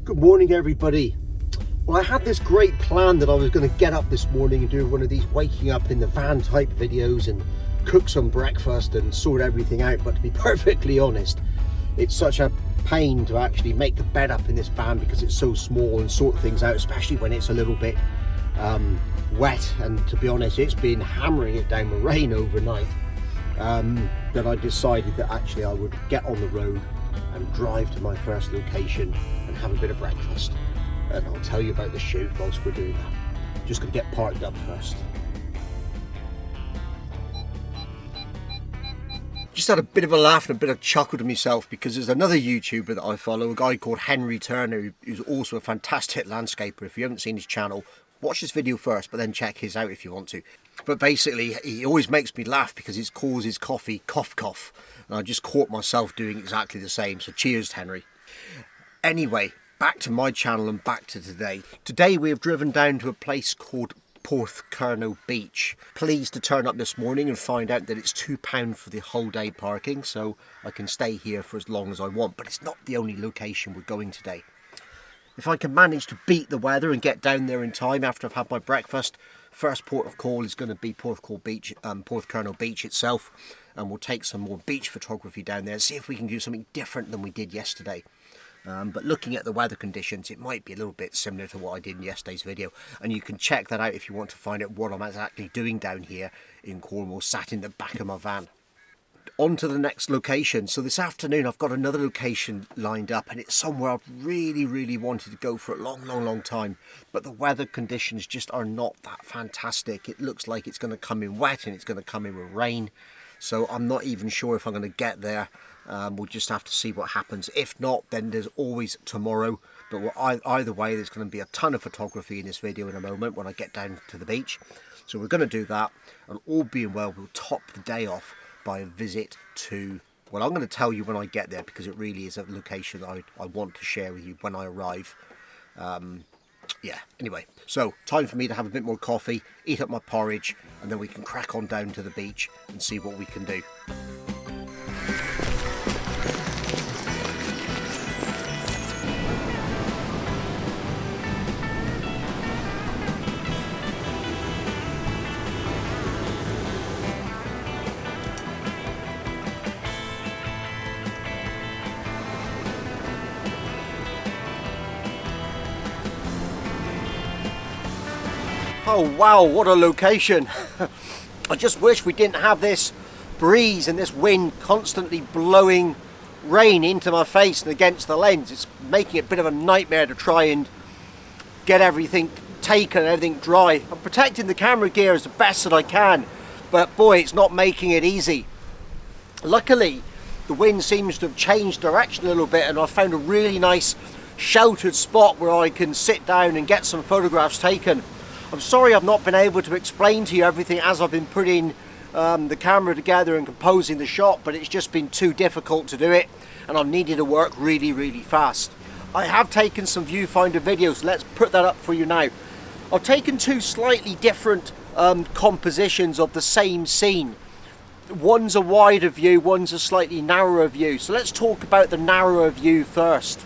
Good morning, everybody. Well, I had this great plan that I was going to get up this morning and do one of these waking up in the van type videos and cook some breakfast and sort everything out, but to be perfectly honest, it's such a pain to actually make the bed up in this van because it's so small and sort things out, especially when it's a little bit wet. And to be honest, it's been hammering it down with rain overnight, that I decided that actually I would get on the road and drive to my first location and have a bit of breakfast. And I'll tell you about the shoot whilst we're doing that. Just going to get parked up first. Just had a bit of a laugh and a bit of chuckle to myself because there's another YouTuber that I follow, a guy called Henry Turner, who's also a fantastic landscaper. If you haven't seen his channel, watch this video first, but then check his out if you want to. But basically, he always makes me laugh because he calls his coffee Coff Coff. And I just caught myself doing exactly the same. So cheers, Henry. Anyway, back to my channel and back to today. Today we have driven down to a place called Porthcurno Beach. Pleased to turn up this morning and find out that it's £2 for the whole day parking, so I can stay here for as long as I want. But it's not the only location we're going today. If I can manage to beat the weather and get down there in time after I've had my breakfast, first port of call is going to be Porthcurno Beach itself, and we'll take some more beach photography down there and see if we can do something different than we did yesterday. But looking at the weather conditions, it might be a little bit similar to what I did in yesterday's video, and you can check that out if you want to find out what I'm exactly doing down here in Cornwall, sat in the back of my van. On to the next location. So this afternoon I've got another location lined up, and it's somewhere I've really wanted to go for a long time, but the weather conditions just are not that fantastic. It looks like it's going to come in wet and it's going to come in with rain, so I'm not even sure if I'm going to get there. We'll just have to see what happens. If not, then there's always tomorrow. But either way, there's going to be a ton of photography in this video in a moment when I get down to the beach. So we're going to do that, and all being well, we'll top the day off by a visit to, well, I'm going to tell you when I get there because it really is a location that I want to share with you when I arrive. Yeah, anyway, so time for me to have a bit more coffee, eat up my porridge, and then we can crack on down to the beach and see what we can do. Oh wow, what a location. I just wish we didn't have this breeze and this wind constantly blowing rain into my face and against the lens. It's making it a bit of a nightmare to try and get everything taken and everything dry. I'm protecting the camera gear as the best that I can, but boy, it's not making it easy. Luckily, the wind seems to have changed direction a little bit, and I found a really nice sheltered spot where I can sit down and get some photographs taken. I'm sorry I've not been able to explain to you everything as I've been putting the camera together and composing the shot, but it's just been too difficult to do it, and I've needed to work really fast. I have taken some viewfinder videos, let's put that up for you now. I've taken two slightly different compositions of the same scene. One's a wider view, one's a slightly narrower view. So let's talk about the narrower view first.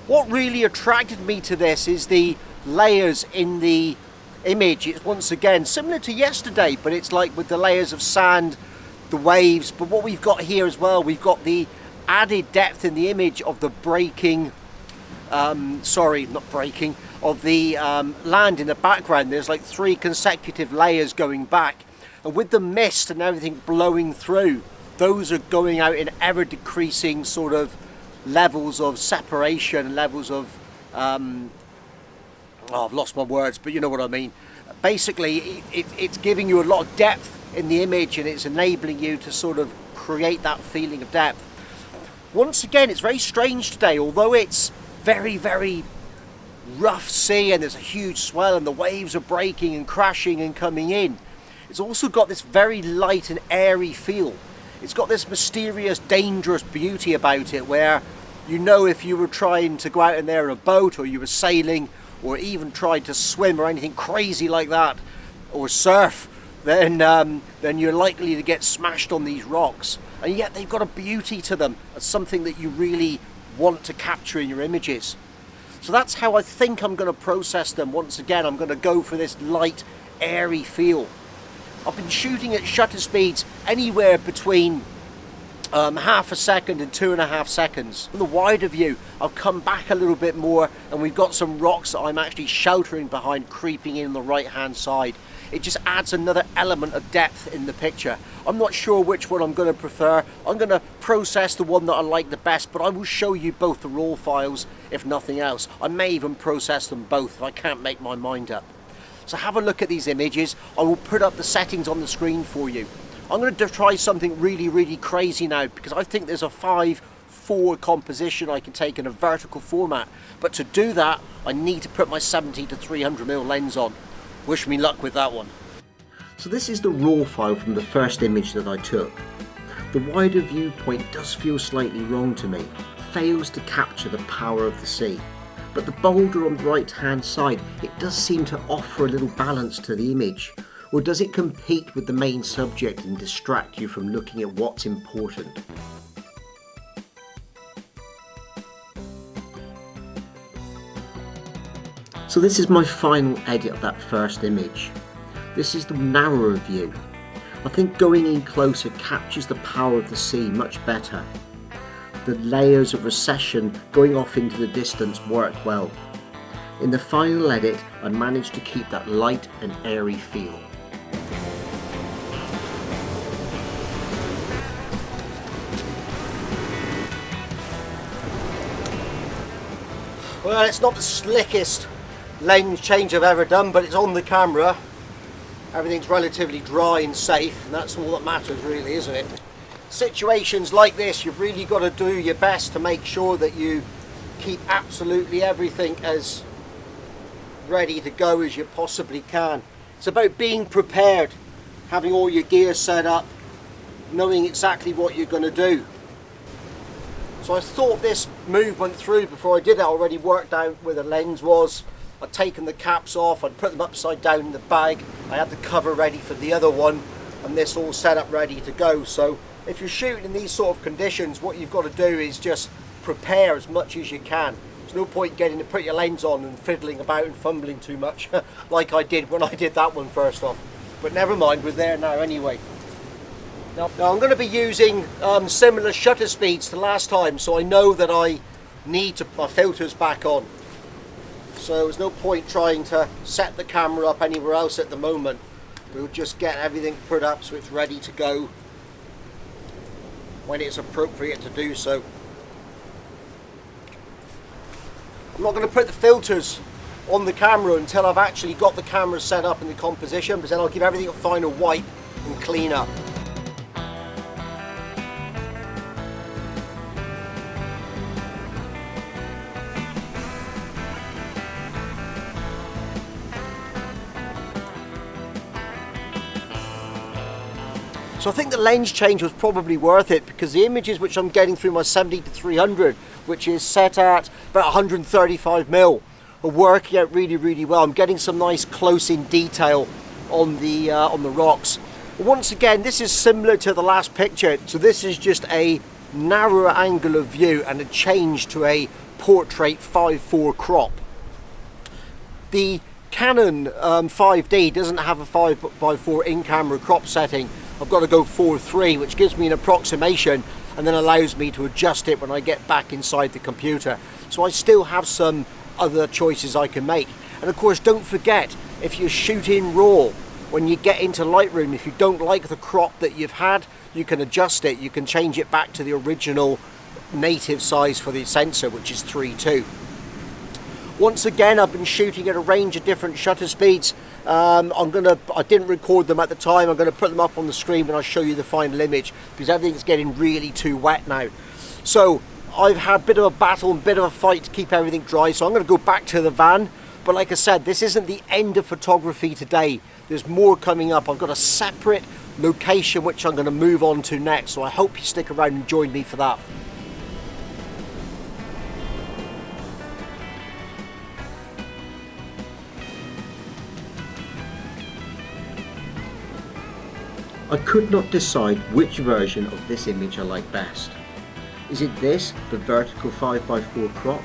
What really attracted me to this is the layers in the image. It's once again similar to yesterday, but it's like with the layers of sand, the waves, but what we've got here as well, we've got the added depth in the image of the breaking, of the land in the background. There's like 3 consecutive layers going back, and with the mist and everything blowing through, those are going out in ever decreasing sort of levels of separation, levels of I've lost my words, but you know what I mean. Basically, it's giving you a lot of depth in the image, and it's enabling you to sort of create that feeling of depth. Once again, it's very strange today, although it's very rough sea and there's a huge swell and the waves are breaking and crashing and coming in. It's also got this very light and airy feel. It's got this mysterious, dangerous beauty about it, where you know if you were trying to go out in there in a boat, or you were sailing, or even tried to swim or anything crazy like that, or surf, then you're likely to get smashed on these rocks. And yet they've got a beauty to them, as something that you really want to capture in your images. So that's how I think I'm going to process them. Once again, I'm going to go for this light, airy feel. I've been shooting at shutter speeds anywhere between half a second and 2.5 seconds. In the wider view, I've come back a little bit more, and we've got some rocks that I'm actually sheltering behind creeping in the right hand side. It just adds another element of depth in the picture. I'm not sure which one I'm going to prefer. I'm going to process the one that I like the best, but I will show you both the raw files if nothing else. I may even process them both if I can't make my mind up. So have a look at these images. I will put up the settings on the screen for you. I'm going to try something really crazy now, because I think there's a 5:4 composition I can take in a vertical format. But to do that, I need to put my 70 to 300mm lens on. Wish me luck with that one. So this is the raw file from the first image that I took. The wider viewpoint does feel slightly wrong to me. It fails to capture the power of the sea. But the boulder on the right hand side, it does seem to offer a little balance to the image. Or does it compete with the main subject and distract you from looking at what's important? So this is my final edit of that first image. This is the narrower view. I think going in closer captures the power of the sea much better. The layers of recession going off into the distance worked well. In the final edit, I managed to keep that light and airy feel. Well, it's not the slickest lens change I've ever done, but it's on the camera. Everything's relatively dry and safe, and that's all that matters really, isn't it? Situations like this, you've really got to do your best to make sure that you keep absolutely everything as ready to go as you possibly can. It's about being prepared, having all your gear set up, knowing exactly what you're going to do. So I thought this movement through before I did it. I already worked out where the lens was. I'd taken the caps off, I'd put them upside down in the bag. I had the cover ready for the other one, and this all set up ready to go. So if you're shooting in these sort of conditions, what you've got to do is just prepare as much as you can. There's no point getting to put your lens on and fiddling about and fumbling too much like I did when I did that one first off. But never mind, we're there now anyway. Now I'm going to be using similar shutter speeds to last time, so I know that I need to put my filters back on. So there's no point trying to set the camera up anywhere else at the moment. We'll just get everything put up so it's ready to go when it's appropriate to do so. I'm not going to put the filters on the camera until I've actually got the camera set up in the composition, because then I'll give everything a final wipe and clean up. So I think the lens change was probably worth it, because the images which I'm getting through my 70 to 300, which is set at about 135mm, are working out really well. I'm getting some nice close-in detail on the rocks. Once again, this is similar to the last picture. So this is just a narrower angle of view and a change to a portrait 5:4 crop. The Canon 5D doesn't have a 5:4 in-camera crop setting. I've got to go 4:3, which gives me an approximation and then allows me to adjust it when I get back inside the computer. So I still have some other choices I can make. And of course, don't forget, if you're shooting raw, when you get into Lightroom, if you don't like the crop that you've had, you can adjust it. You can change it back to the original native size for the sensor, which is 3:2. Once again, I've been shooting at a range of different shutter speeds. I didn't record them at the time. I'm going to put them up on the screen when I show you the final image, because everything's getting really too wet now. So I've had a bit of a battle and a bit of a fight to keep everything dry, so I'm going to go back to the van. But like I said, this isn't the end of photography today. There's more coming up. I've got a separate location which I'm going to move on to next, so I hope you stick around and join me for that. I could not decide which version of this image I like best. Is it this, the vertical 5:4 crop,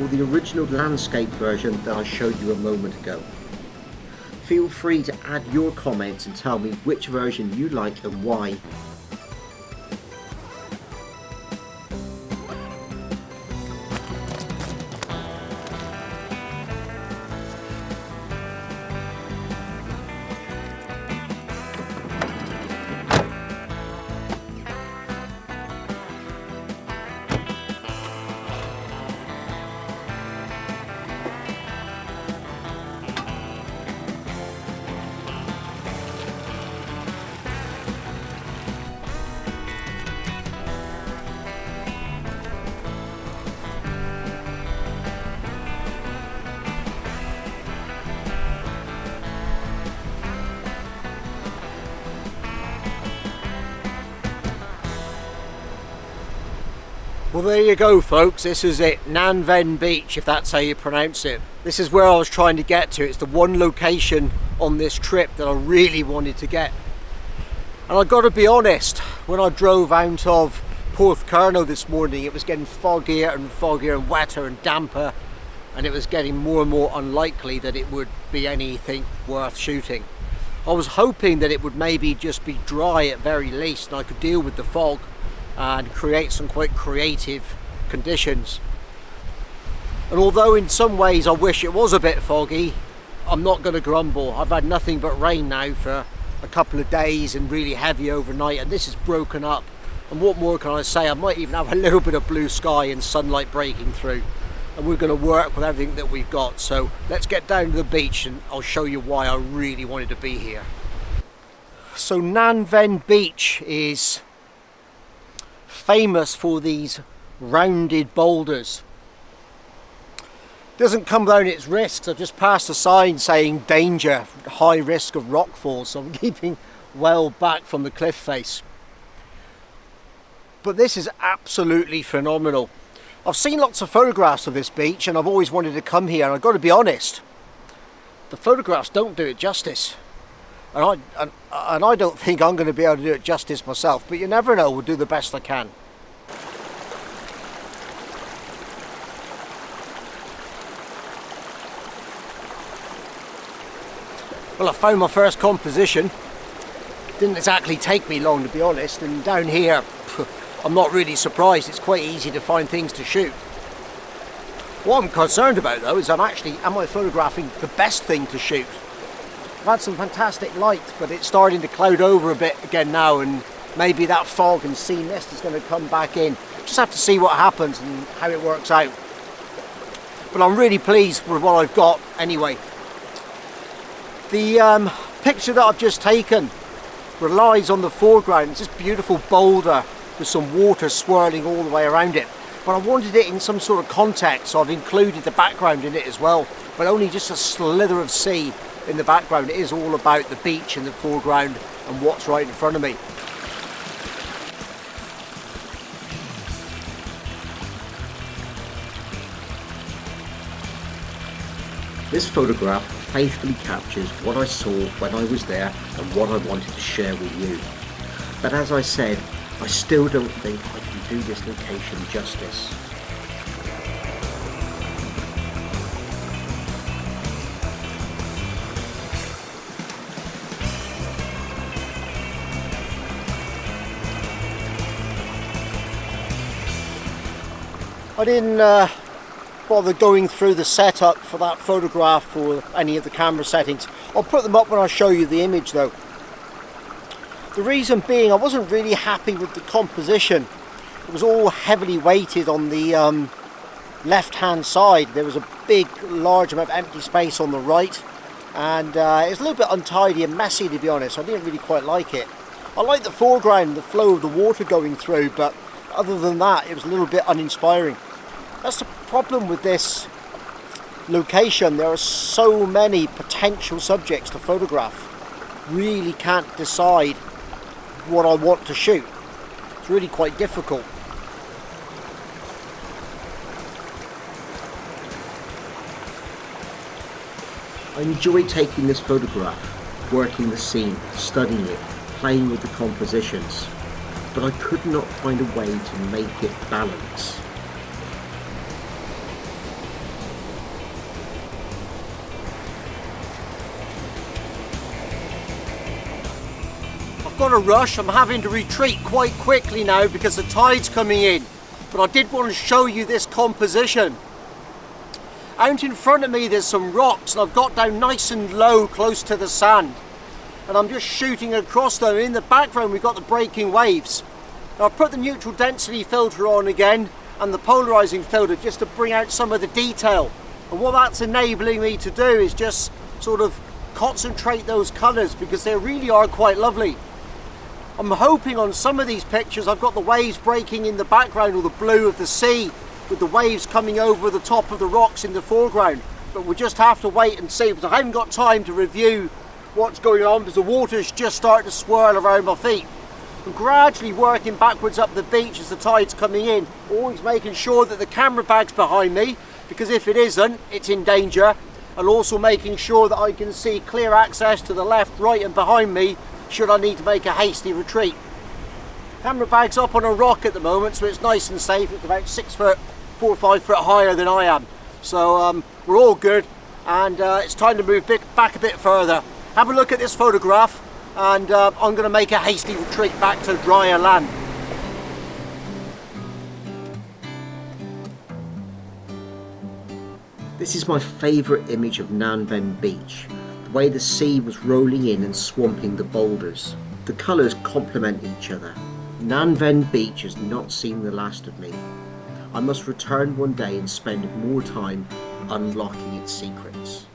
or the original landscape version that I showed you a moment ago. Feel free to add your comments and tell me which version you like and why. Well, there you go, folks. This is it, Nanven Beach, if that's how you pronounce it. This is where I was trying to get to. It's the one location on this trip that I really wanted to get. And I've got to be honest, when I drove out of Porthcurno this morning, it was getting foggier and wetter and damper, and it was getting more and more unlikely that it would be anything worth shooting. I was hoping that it would maybe just be dry at very least, and I could deal with the fog and create some quite creative conditions. And although in some ways I wish it was a bit foggy, I'm not going to grumble. I've had nothing but rain now for a couple of days and really heavy overnight, and this is broken up. And what more can I say? I might even have a little bit of blue sky and sunlight breaking through, and we're going to work with everything that we've got. So let's get down to the beach and I'll show you why I really wanted to be here. So Nanven Beach is famous for these rounded boulders. Doesn't come down its risks. I've just passed a sign saying danger, high risk of rockfall, so I'm keeping well back from the cliff face. But this is absolutely phenomenal. I've seen lots of photographs of this beach and I've always wanted to come here, and I've got to be honest, the photographs don't do it justice. And I don't think I'm going to be able to do it justice myself, but you never know, we'll do the best I can. Well, I found my first composition. Didn't exactly take me long, to be honest, and down here I'm not really surprised. It's quite easy to find things to shoot. What I'm concerned about though is am I photographing the best thing to shoot? I've had some fantastic light, but it's starting to cloud over a bit again now, and maybe that fog and sea mist is going to come back in. Just have to see what happens and how it works out. But I'm really pleased with what I've got anyway. The picture that I've just taken relies on the foreground. It's this beautiful boulder with some water swirling all the way around it. But I wanted it in some sort of context, so I've included the background in it as well, but only just a slither of sea in the background. It is all about the beach in the foreground and what's right in front of me. This photograph faithfully captures what I saw when I was there and what I wanted to share with you. But as I said, I still don't think I can do this location justice. I didn't bother going through the setup for that photograph or any of the camera settings. I'll put them up when I show you the image though. The reason being, I wasn't really happy with the composition. It was all heavily weighted on the left hand side. There was a big large amount of empty space on the right, and it was a little bit untidy and messy, to be honest. I didn't really quite like it. I like the foreground, the flow of the water going through, but other than that it was a little bit uninspiring. That's the problem with this location. There are so many potential subjects to photograph. Really can't decide what I want to shoot. It's really quite difficult. I enjoy taking this photograph, working the scene, studying it, playing with the compositions, but I could not find a way to make it balance. got to rush. I'm having to retreat quite quickly now because the tide's coming in. But I did want to show you this composition. Out in front of me there's some rocks, and I've got down nice and low close to the sand. And I'm just shooting across them. In the background we've got the breaking waves. Now I've put the neutral density filter on again and the polarizing filter just to bring out some of the detail. And what that's enabling me to do is just sort of concentrate those colours, because they really are quite lovely. I'm hoping on some of these pictures I've got the waves breaking in the background, or the blue of the sea with the waves coming over the top of the rocks in the foreground. But we'll just have to wait and see, because I haven't got time to review what's going on because the water's just starting to swirl around my feet. I'm gradually working backwards up the beach as the tide's coming in, always making sure that the camera bag's behind me, because if it isn't, it's in danger, and also making sure that I can see clear access to the left, right and behind me should I need to make a hasty retreat. Camera bag's up on a rock at the moment, so it's nice and safe. It's about 6 foot, 4 or 5 foot higher than I am. So we're all good, and it's time to move back a bit further. Have a look at this photograph, and I'm going to make a hasty retreat back to drier land. This is my favourite image of Nanven Beach. The way the sea was rolling in and swamping the boulders. The colours complement each other. Nanven Beach has not seen the last of me. I must return one day and spend more time unlocking its secrets.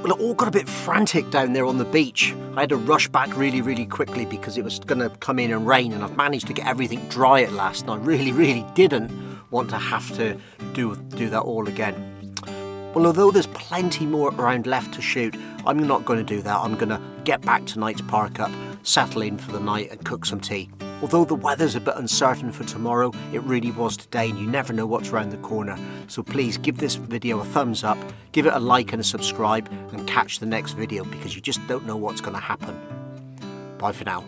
Well, it all got a bit frantic down there on the beach. I had to rush back really quickly because it was going to come in and rain, and I've managed to get everything dry at last, and I really didn't want to have to do that all again. Well, although there's plenty more around left to shoot, I'm not going to do that. I'm going to get back to Knight's Park Up, settle in for the night and cook some tea. Although the weather's a bit uncertain for tomorrow, it really was today, and you never know what's around the corner. So please give this video a thumbs up, give it a like and a subscribe, and catch the next video, because you just don't know what's going to happen. Bye for now.